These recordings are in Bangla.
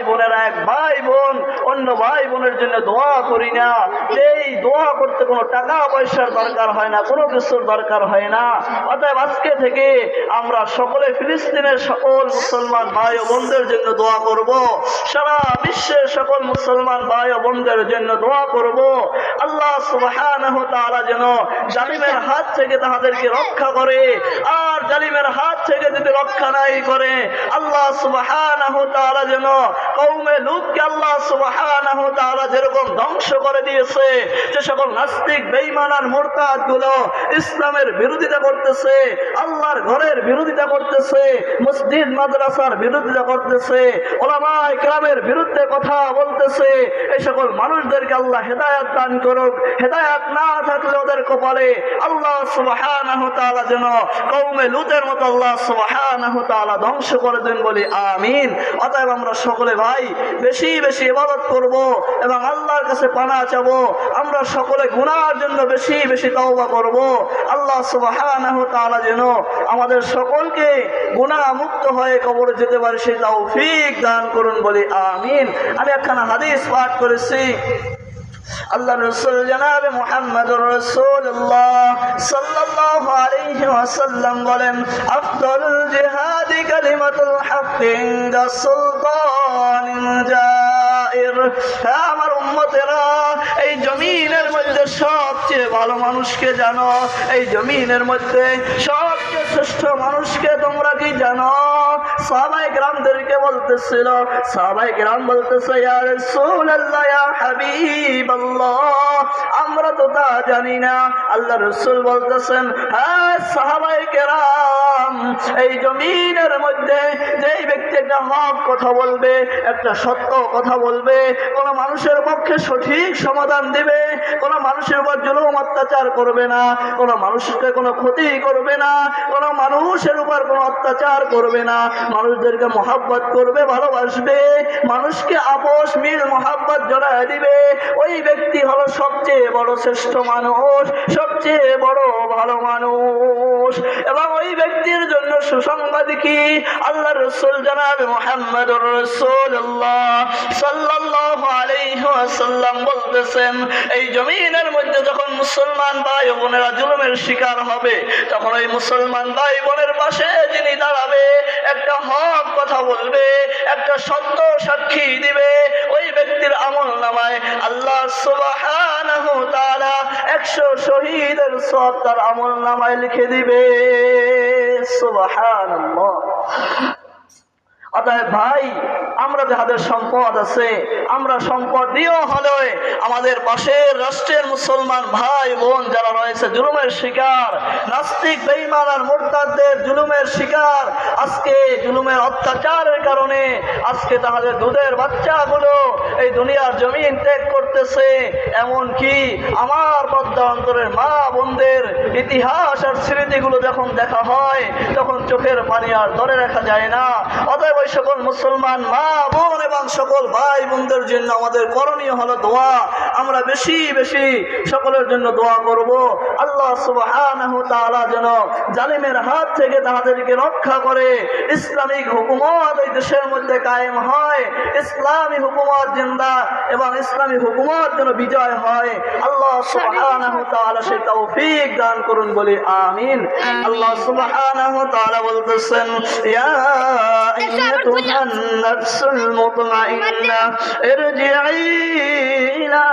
বোনেরা, এক ভাই বোন অন্য ভাই বোনের জন্য দোয়া করি না, এই দোয়া করতে কোনো টাকা পয়সার দরকার হয় না, কোনো কিছুর দরকার হয় না। অতএব আজকে থেকে আমরা সকলে ফিলিস্তিনের সকল মুসলমান ভাই ও বোনদের জন্য দোয়া করব, সারা বিশ্বের সকল মুসলমান ভাই ও বোনদের জন্য দোয়া করব। আল্লাহ সুবহানাহু ওয়া তাআলা যেন জালিমের হাত থেকে তাদেরকে রক্ষা করে, আর জালিমের হাত থেকে যদি রক্ষা নাই করে আল্লাহ সুবহানাহু ওয়া তাআলা যেন কওমে লূতকে আল্লাহ সুবহানাহু ওয়া তাআলা যেরকম ধ্বংস করে দিয়েছে, যে সকল নাস্তিক বেঈমান আর মুরতাদ গুলো ইসলামের বিরোধিতা করতেছে, আল্লাহর ঘরের বিরোধিতা করতেছে, মসজিদ মাদ্রাসার বিরোধিতা করতেছে, উলামায়ে কেরামের বিরুদ্ধে কথা বলতেছে, এই সকল মানুষদেরকে আল্লাহ হেদায়েত দান করুক। হেদায়েত না থাকলে ওদের কপালে আল্লাহ সুবহানাহু ওয়া তাআলা যেন কওমে লূতের মতো আল্লাহ সুবহানাহু ওয়া তাআলা ধ্বংস করে দেন বলি আমিন। অতএব আমরা সকলে ভাই বেশি বেশি ইবাদত করব এবং আল্লাহর কাছে পানাহ চাবো। আমরা সকলে গুনাহের জন্য বেশি বেশি তওবা করব। আল্লাহ সুবহানাহু ওয়া তাআলা যেন আমাদের সকলকে গুনাহ মুক্ত হয়ে কবরে যেতে পারে সেই তৌফিক দান করুন বলি আমিন। আমি একখানা হাদিস পাঠ করেছি, আল্লাহ রাসূল জনাব মুহাম্মদুর রাসূলুল্লাহ সাল্লাল্লাহু আলাইহি ওয়াসাল্লাম বলেন, আফদালুল জিহাদি কালিমাতুল হক ইনদা সুলতানিন জাইর। হ্যাঁ আমার উম্মতেরা, এই জমিনের মধ্যে সবচেয়ে ভালো মানুষকে জানো? এই জমিনের মধ্যে সবচেয়ে শ্রেষ্ঠ মানুষকে তোমরা কি জানো? সাহাবায়ে কেরামদেরকে বলতেছিল, সাহাবায়ে কেরাম বলতেছে, ইয়া রাসূলুল্লাহ, ইয়া হাবিবাল্লাহ, আমরা তো তা জানি না। আল্লাহ রাসূল বলতেছেন, হ্যাঁ সাহাবায়ে কেরাম, এই জমিনের মধ্যে যেই ব্যক্তি একটা হক কথা বলবে, একটা সত্য কথা বলবে, কোন মানুষের পক্ষে সঠিক সমাধান দিবে, কোন মানুষের উপর জুলুম অত্যাচার করবে না, কোন মানুষকে কোনো ক্ষতি করবে না, কোন মানুষের উপর কোনো অত্যাচার করবে না, মানুষদেরকে মহব্বত করবে, ভালোবাসবে, মানুষকে আপোষ মিল মহব্বত জড়ায় দিবে, ওই ব্যক্তি হলো সবচেয়ে বড় শ্রেষ্ঠ মানুষ, সবচেয়ে বড় ভালো মানুষ। এবং ওই ব্যক্তির জন্য সুসংবাদ কি? আল্লাহ রাসূল জনাব মুহাম্মদুর রাসূলুল্লাহ সাল্লাল্লাহু আলাইহি ওয়াসাল্লাম বলতেছেন, এই জমিনের মধ্যে যখন মুসলমান ভাই বোনেরা জুলুমের শিকার হবে, তখন ওই মুসলমান ভাই বোনের পাশে যিনি দাঁড়াবে, একটা হক কথা বলবে, একটা সত্য সাক্ষী দিবে, ওই ব্যক্তির আমলনামায় আল্লাহ সুবহানাহু ওয়া তাআলা 100 শহীদের সওয়াব তার আমলনামায় লিখে দিবে। সুবহানাল্লাহ। অতএব ভাই, আমরা যাদের সম্পদ আছে, আমরা সম্পদ দিয়েও হলে আমাদের পাশের রাষ্ট্রের মুসলমান ভাই বোন যারা রয়েছে জুলুমের শিকার, নাস্তিক বেঈমান আর মুরতাদদের জুলুমের শিকার, আজকে জুলুমের অত্যাচারের কারণে আজকে তাদের দুধের বাচ্চাগুলো এই দুনিয়ার জমিন ত্যাগ করতেছে। এমন কি আমার পদ্মা অন্তরের মা বোনদের ইতিহাস আর স্মৃতিগুলো যখন দেখা হয়, তখন চোখের পানি আর ধরে রাখা যায় না। অতএব ওই সকল মুসলমান মা বোন এবং সকল ভাই বোনদের জন্য আমাদের করণীয় হলো দোয়া। আমরা বেশি বেশি সকলের জন্য দোয়া করব। আল্লাহ সুবহানাহু ওয়া তাআলা যেন জালিমের হাত থেকে তাদেরকে রক্ষা করে, ইসলামিক হুকুমত এই দেশের মধ্যে কায়েম হয়, ইসলামী হুকুমত জিন্দা এবং ইসলামী হুকুমত যেন বিজয় হয়। আল্লাহ সুবহানাহু ওয়া তাআলা সেই তৌফিক দান করুন বলি আমিন। আল্লাহ সুবহানাহু ওয়া তাআলা বলতেছেন, ইয়া আইয়াতুহান নাফসুল মুতমাইন্নাহ ইরজিই ইলা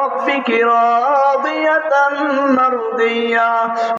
রাব্বিকি রাদিয়াতান মারদিয়া।